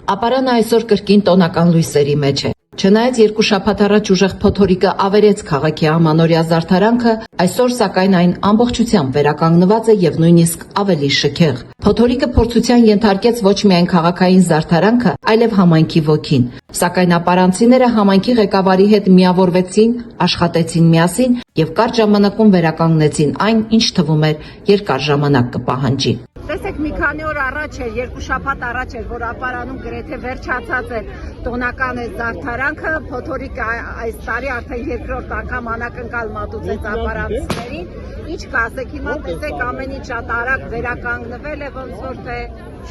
Ապարանը այսօր կրկին տոնական լույսերի մեջ է։ Չնայած երկու շաբաթ առաջ ուժեղ փոթորիկը ավերեց քաղաքի ամանորյա զարդարանքը, այսօր սակայն այն ամբողջությամբ վերականգնված է եւ նույնիսկ ավելի շքեղ։ Փոթորիկը փորձության ենթարկեց ոչ միայն քաղաքային զարդարանքը, այլև համայնքի ոգին։ Սակայն ապարանցիները համայնքի ղեկավարի հետ միավորվեցին, աշխատեցին միասին եւ կարճ ժամանակում վերականգնեցին այն, ինչ թվում էր երկար ժամանակ կպահանջի։ Տեսեք, մի քանի օր առաջ էր, երկու շաբաթ առաջ էր, որ ապարանում գրեթե վերջացած էր տոնական զարդարանքը, փոթորիկը այս տարի արդեն երկրորդ անգամ անակնկալ մատուցեց ապարանցիներին։ Ինչ կասեք, հիմա տեսեք ամեն ինչ շատ արագ վերականգնվել է, ոնց որ թե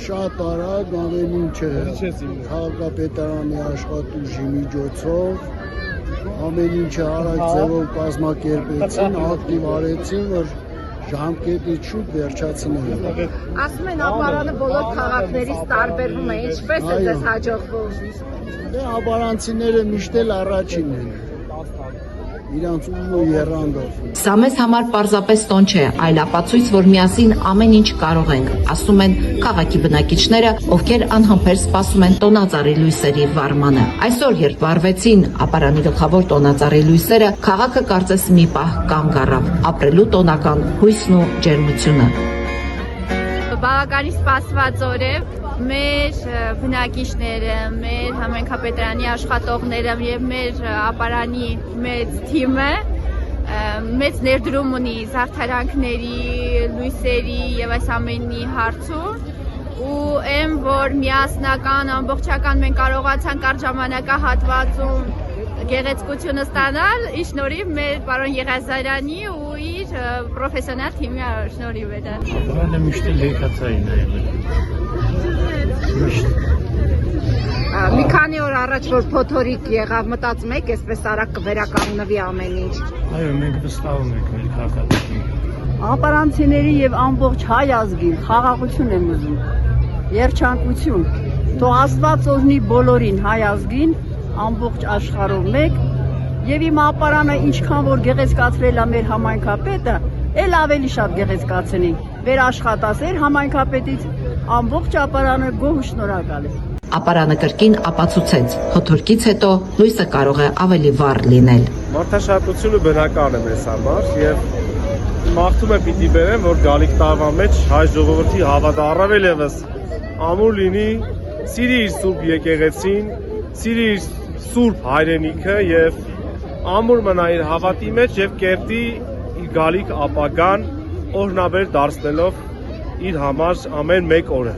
շատ արագ ամեն ինչը քաղաքապետարանի աշխատուժի միջոցով ամեն ինչը արագ ձևով կազմակերպեցին, ակտիվ արեցին, որ ժամկետից շուտ վերջացնեն։ Ասում են ապարանը բոլոր քաղաքներից տարբերվում է, ինչպես է ձեզ հաջողվում։ Դե ապարանցիները միշտ էլ առաջին են, իրանց ուժն ու եռանդով։ Սա մեզ համար պարզապես տոն չէ, այլ ապացույց, որ միասին ամեն ինչ կարող ենք, ասում են քաղաքի բնակիչները, ովքեր անհամբեր սպասում են տոնածառի լույսերի վառմանը։ Այսօր, երբ վառվեցին ապարանի գլխավոր տոնածառի լույսերը, քաղաքը կարծես մի պահ կանգ առավ, ապրելու տոնական հույսն ու ջերմությունը։ Բավականին սպասված օր է, մեր բնակիչները, մեր համայնքապետարանի աշխատողները եւ մեր ապարանի մեծ թիմը մեծ ներդրում ունի զարդարանքների, լույսերի եւ այս ամենի հարցում ու եմ, որ միասնական, ամբողջական մենք կարողացանք կարճ ժամանակահատվածում գեղեցկությունը ստանալ, ի շնորհիվ մեր պարոն Եղիազարյանի ու իր պրոֆեսիոնալ թիմի շնորհիվ է դա։ Բանը միշտ լեգացային է եղել։ Մի քանի օր առաջ որ փոթորիկ եղավ, մտածում եք, այսպես արագ կվերականգնվի ամեն ինչ։ Այո, մենք վստահում ենք մեր քաղաքացիներին։ Ապարանցիների եւ ամբողջ հայ ազգին խաղաղություն եմ ուզում, երջանկություն։ Թող Աստված օրհնի բոլորին հայ ազգին, ամբողջ աշխարհով մեկ, եւ իմ ապարանը ինչքան որ գեղեցկացրել է մեր համայնքապետը, էլ ավելի շատ գեղեցկացնի։ Վերաշխատասեր համայնքապետից ամբողջ ապարանը գոհ ու շնորհակալ է։ Ապարանը կրկին ապացուցեց, փոթորկից հետո լույսը կարող է ավելի վառ լինել։ Մարդաշատությունը բնական է մեզ համար եւ մաղթում եմ պիտի բերեմ, որ գալիք տարվա մեջ հայ ժողովրդի հավատը առավել եւս ամուր լինի, սիրի իր սուրբ եկեղեցին, սիրի իր սուրբ հայրենիքը եւ ամուր մնա իր հավատի մեջ եւ կերտի իր գալիք ապագան օրհնաբեր դարձնելով իր համար ամեն մեկ օրը։